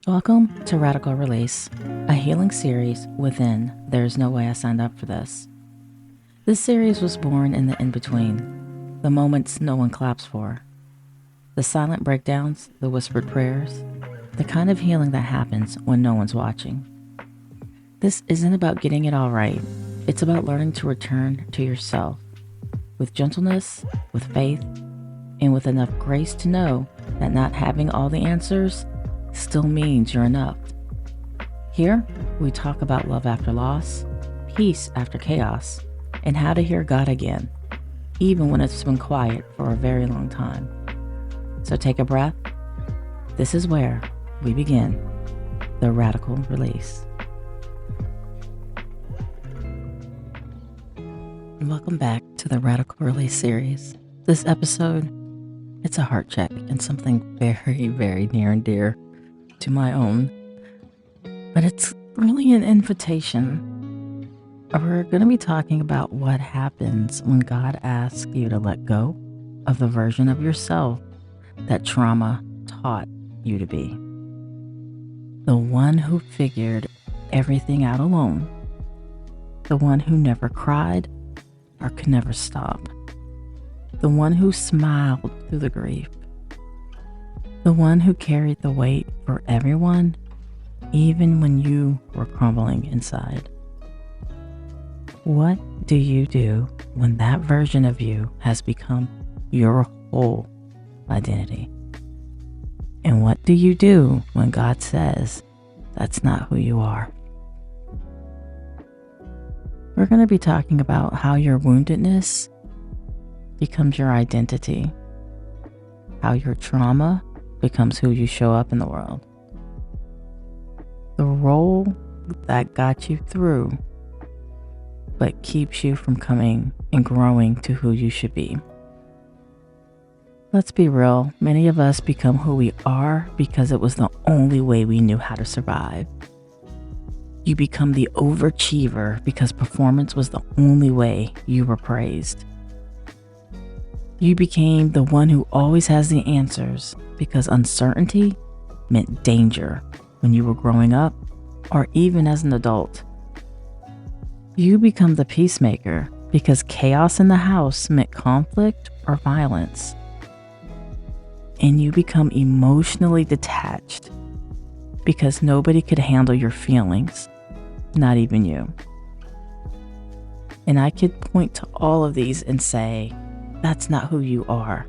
Welcome to Radical Release, a healing series within There's No Way I Signed Up for This. This series was born in the in-between, the moments no one claps for, the silent breakdowns, the whispered prayers, the kind of healing that happens when no one's watching. This isn't about getting it all right. It's about learning to return to yourself with gentleness, with faith, and with enough grace to know that not having all the answers still means you're enough. Here, we talk about love after loss, peace after chaos, and how to hear God again, even when it's been quiet for a very long time. So take a breath. This is where we begin the radical release. Welcome back to the Radical Release series. This episode, it's a heart check and something very, very near and dear to my own, but it's really an invitation. We're going to be talking about what happens when God asks you to let go of the version of yourself that trauma taught you to be. The one who figured everything out alone. The one who never cried or could never stop. The one who smiled through the grief. The one who carried the weight for everyone, even when you were crumbling inside. What do you do when that version of you has become your whole identity? And what do you do when God says that's not who you are? We're going to be talking about how your woundedness becomes your identity, how your trauma becomes who you show up in the world, the role that got you through but keeps you from coming and growing to who you should be. Let's be real, many of us become who we are because it was the only way we knew how to survive. You become the overachiever because performance was the only way you were praised. You became the one who always has the answers because uncertainty meant danger when you were growing up or even as an adult. You become the peacemaker because chaos in the house meant conflict or violence. And you become emotionally detached because nobody could handle your feelings, not even you. And I could point to all of these and say, that's not who you are.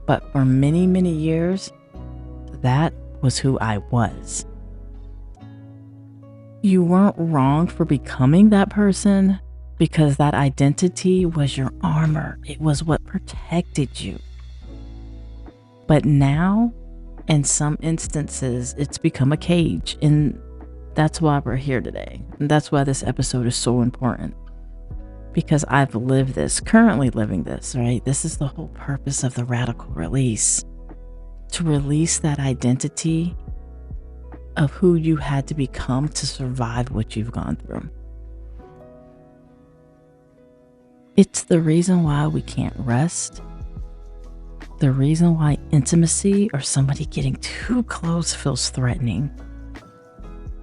But for many, many years, that was who I was. You weren't wrong for becoming that person because that identity was your armor. It was what protected you. But now, in some instances, it's become a cage. And that's why we're here today. And that's why this episode is so important. Because I've lived this, currently living this, right? This is the whole purpose of the radical release. To release that identity of who you had to become to survive what you've gone through. It's the reason why we can't rest. The reason why intimacy or somebody getting too close feels threatening.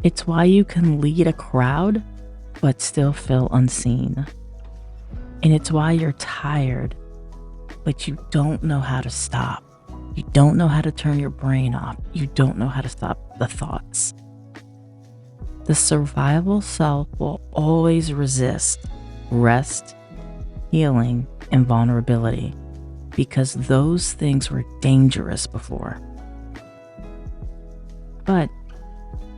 It's why you can lead a crowd but still feel unseen. And it's why you're tired, but you don't know how to stop. You don't know how to turn your brain off. You don't know how to stop the thoughts. The survival self will always resist rest, healing, and vulnerability because those things were dangerous before. But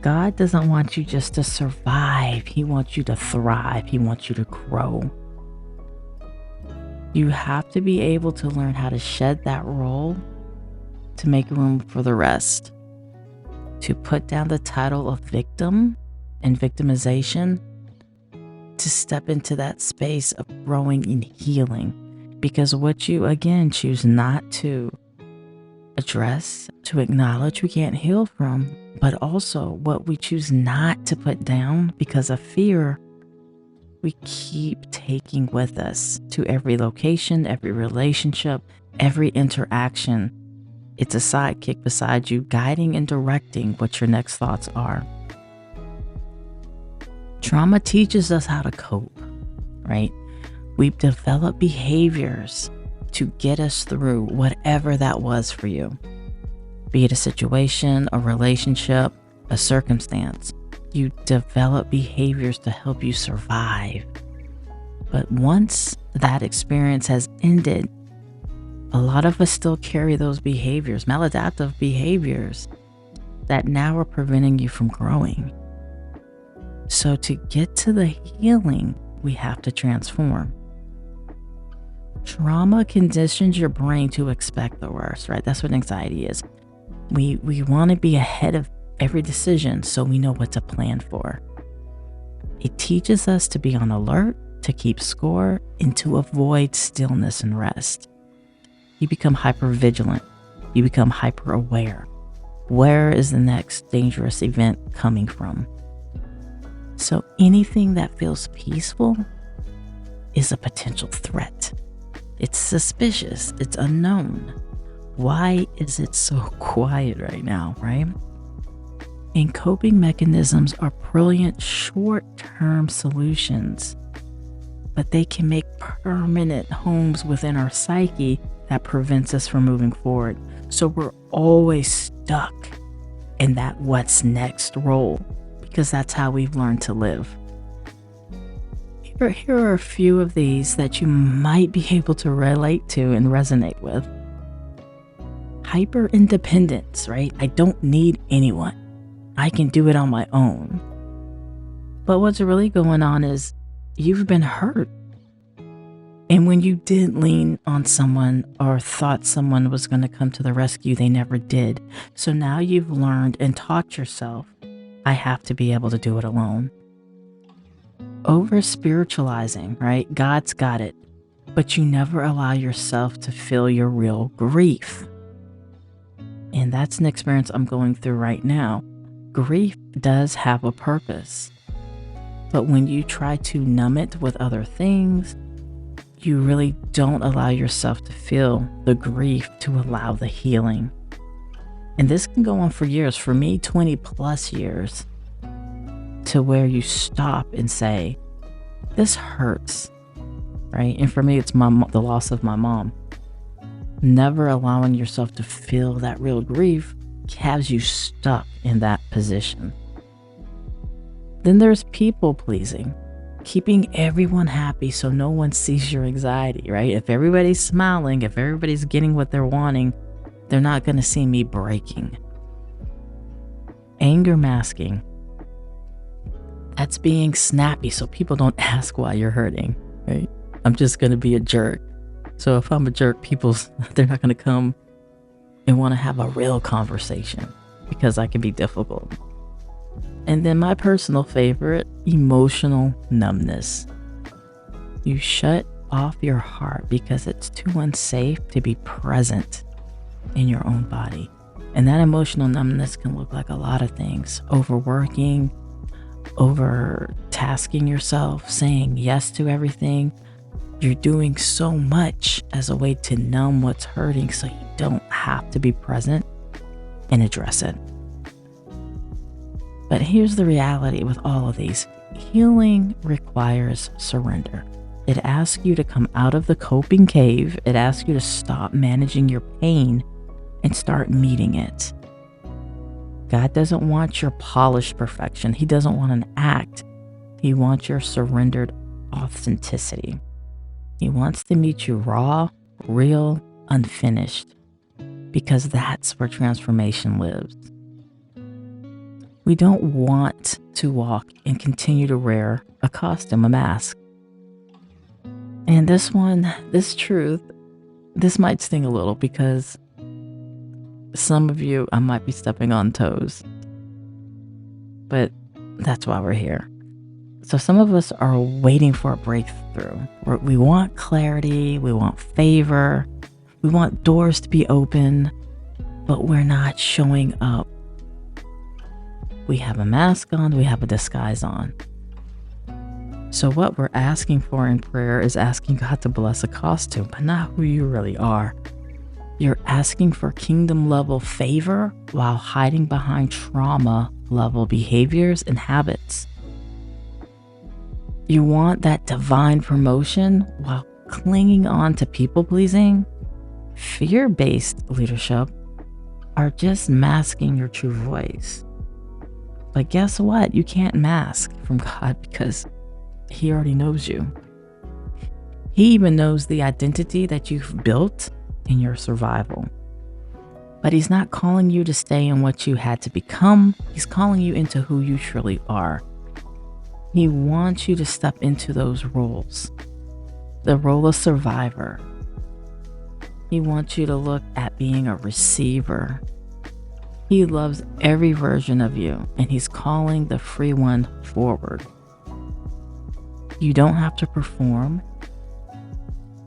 God doesn't want you just to survive. He wants you to thrive. He wants you to grow. You have to be able to learn how to shed that role to make room for the rest, to put down the title of victim and victimization, to step into that space of growing and healing. Because what you, again, choose not to address, to acknowledge, we can't heal from, but also what we choose not to put down because of fear, we keep taking with us to every location, every relationship, every interaction. It's a sidekick beside you, guiding and directing what your next thoughts are. Trauma teaches us how to cope, right? We've developed behaviors to get us through whatever that was for you. Be it a situation, a relationship, a circumstance. You develop behaviors to help you survive. But once that experience has ended, a lot of us still carry those behaviors, maladaptive behaviors, that now are preventing you from growing. So to get to the healing, we have to transform. Trauma conditions your brain to expect the worst, right? That's what anxiety is. We want to be ahead of every decision so we know what to plan for. It teaches us to be on alert, to keep score, and to avoid stillness and rest. You become hypervigilant. You become hyper aware. Where is the next dangerous event coming from? So anything that feels peaceful is a potential threat. It's suspicious. It's unknown. Why is it so quiet right now, right? And coping mechanisms are brilliant short-term solutions, but they can make permanent homes within our psyche that prevents us from moving forward. So we're always stuck in that what's next role, because that's how we've learned to live. Here are a few of these that you might be able to relate to and resonate with. Hyper independence, right? I don't need anyone. I can do it on my own. But what's really going on is you've been hurt. And when you did lean on someone or thought someone was going to come to the rescue, they never did. So now you've learned and taught yourself, I have to be able to do it alone. Over spiritualizing, right? God's got it. But you never allow yourself to feel your real grief. And that's an experience I'm going through right now. Grief does have a purpose. But when you try to numb it with other things, you really don't allow yourself to feel the grief to allow the healing. And this can go on for years. For me, 20 plus years, to where you stop and say, this hurts, right? And for me, it's the loss of my mom. Never allowing yourself to feel that real grief has you stuck in that position. Then there's people pleasing. Keeping everyone happy so no one sees your anxiety, right? If everybody's smiling, if everybody's getting what they're wanting, they're not going to see me breaking. Anger masking. That's being snappy so people don't ask why you're hurting, right? I'm just going to be a jerk. So if I'm a jerk, they're not going to come and want to have a real conversation because I can be difficult. And then my personal favorite, emotional numbness. You shut off your heart because it's too unsafe to be present in your own body. And that emotional numbness can look like a lot of things. Overworking, over-tasking yourself, saying yes to everything. You're doing so much as a way to numb what's hurting so you don't have to be present and address it. But here's the reality with all of these. Healing requires surrender. It asks you to come out of the coping cave. It asks you to stop managing your pain and start meeting it. God doesn't want your polished perfection. He doesn't want an act. He wants your surrendered authenticity. He wants to meet you raw, real, unfinished, because that's where transformation lives. We don't want to walk and continue to wear a costume, a mask. And this truth, this might sting a little because some of you, I might be stepping on toes. But that's why we're here. So some of us are waiting for a breakthrough. We want clarity, we want favor, we want doors to be open, but we're not showing up. We have a mask on, we have a disguise on. So what we're asking for in prayer is asking God to bless a costume, but not who you really are. You're asking for kingdom level favor while hiding behind trauma level behaviors and habits. You want that divine promotion while clinging on to people pleasing. Fear-based leadership are just masking your true voice. But guess what? You can't mask from God because He already knows you. He even knows the identity that you've built in your survival. But He's not calling you to stay in what you had to become. He's calling you into who you truly are. He wants you to step into those roles. The role of survivor. He wants you to look at being a receiver. He loves every version of you, and He's calling the free one forward. You don't have to perform.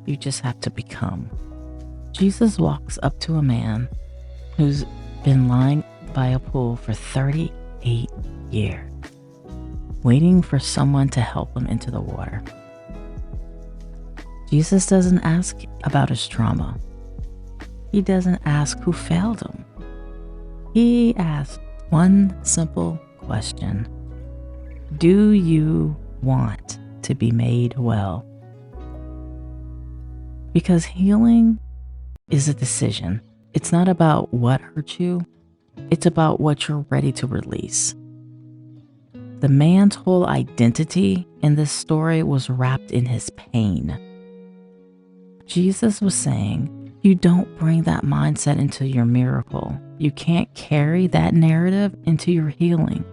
You just have to become. Jesus walks up to a man who's been lying by a pool for 38 years, waiting for someone to help him into the water. Jesus doesn't ask about his trauma. He doesn't ask who failed him. He asks one simple question. Do you want to be made well? Because healing is a decision. It's not about what hurt you. It's about what you're ready to release. The man's whole identity in this story was wrapped in his pain. Jesus was saying, you don't bring that mindset into your miracle. You can't carry that narrative into your healing.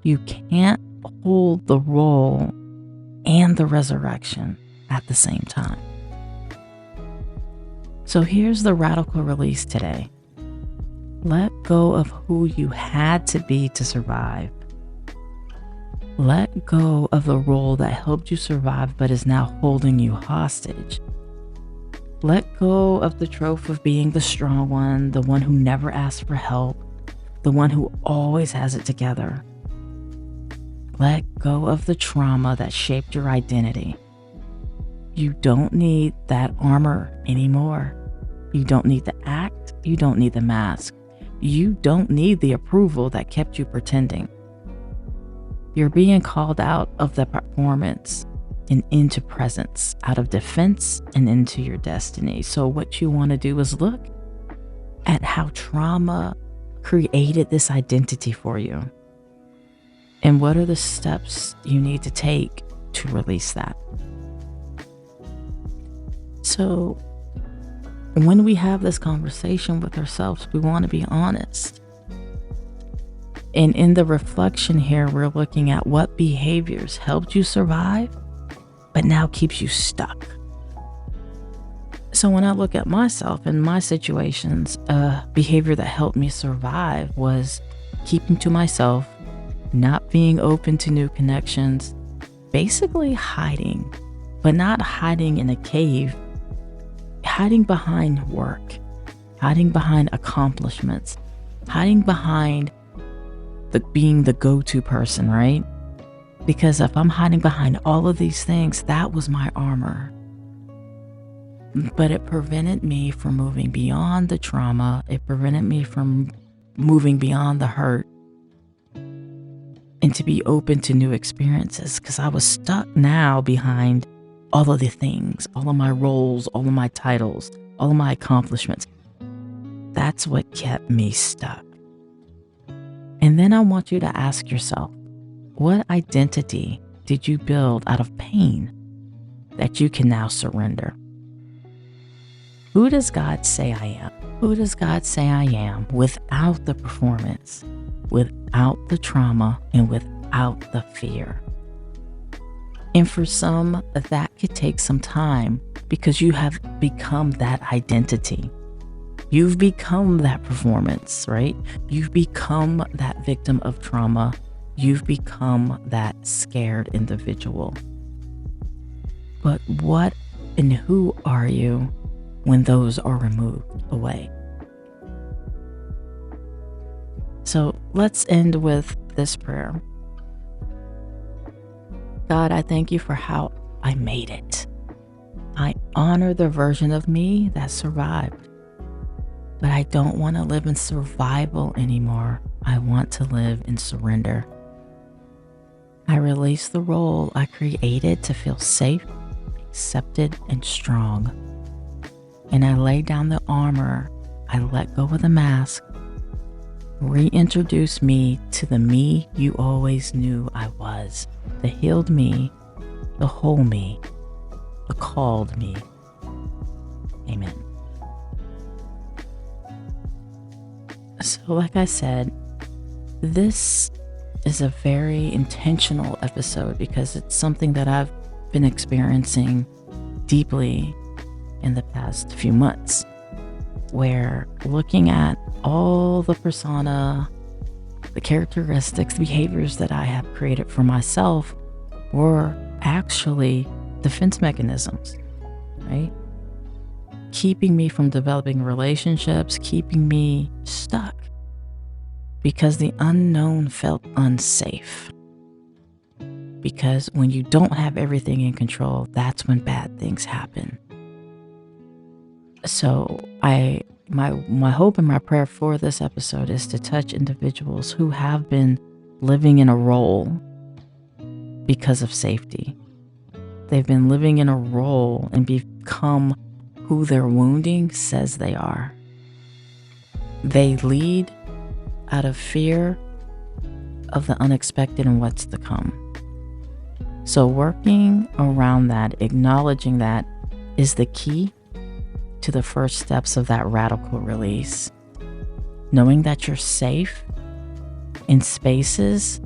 You can't hold the role and the resurrection at the same time. So here's the radical release today. Let go of who you had to be to survive. Let go of the role that helped you survive but is now holding you hostage. Let go of the trope of being the strong one, the one who never asks for help, the one who always has it together. Let go of the trauma that shaped your identity. You don't need that armor anymore. You don't need the act. You don't need the mask. You don't need the approval that kept you pretending. You're being called out of the performance and into presence, out of defense and into your destiny. So what you want to do is look at how trauma created this identity for you. And what are the steps you need to take to release that? So when we have this conversation with ourselves, we want to be honest. And in the reflection here, we're looking at what behaviors helped you survive, but now keeps you stuck. So when I look at myself and my situations, behavior that helped me survive was keeping to myself, not being open to new connections, basically hiding, but not hiding in a cave, hiding behind work, hiding behind accomplishments, hiding behind being the go-to person, right? Because if I'm hiding behind all of these things, that was my armor. But it prevented me from moving beyond the trauma. It prevented me from moving beyond the hurt and to be open to new experiences, because I was stuck now behind all of the things, all of my roles, all of my titles, all of my accomplishments. That's what kept me stuck. And then I want you to ask yourself, what identity did you build out of pain that you can now surrender? Who does God say I am? Who does God say I am without the performance, without the trauma, and without the fear? And for some, that could take some time because you have become that identity. You've become that performance, right? You've become that victim of trauma. You've become that scared individual. But what and who are you when those are removed away? So let's end with this prayer. God, I thank you for how I made it. I honor the version of me that survived. But I don't want to live in survival anymore. I want to live in surrender. I release the role I created to feel safe, accepted, and strong. And I lay down the armor. I let go of the mask. Reintroduce me to the me you always knew I was. The healed me, the whole me, the called me. Amen. So like I said, this is a very intentional episode because it's something that I've been experiencing deeply in the past few months, where looking at all the persona, the characteristics, the behaviors that I have created for myself were actually defense mechanisms, right? Keeping me from developing relationships, keeping me stuck because the unknown felt unsafe. Because when you don't have everything in control, that's when bad things happen. So my hope and my prayer for this episode is to touch individuals who have been living in a role because of safety. They've been living in a role and become who their wounding says they are. They lead out of fear of the unexpected and what's to come. So working around that, acknowledging that, is the key to the first steps of that radical release. Knowing that you're safe in spaces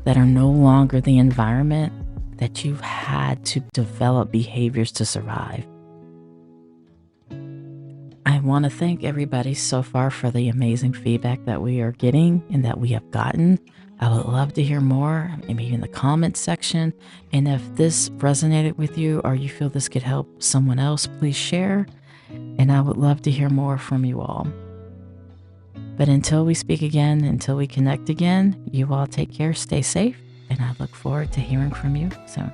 that are no longer the environment that you've had to develop behaviors to survive. I want to thank everybody so far for the amazing feedback that we are getting and that we have gotten. I would love to hear more, maybe in the comments section. And if this resonated with you or you feel this could help someone else, please share. And I would love to hear more from you all. But until we speak again, until we connect again, you all take care, stay safe, and I look forward to hearing from you soon.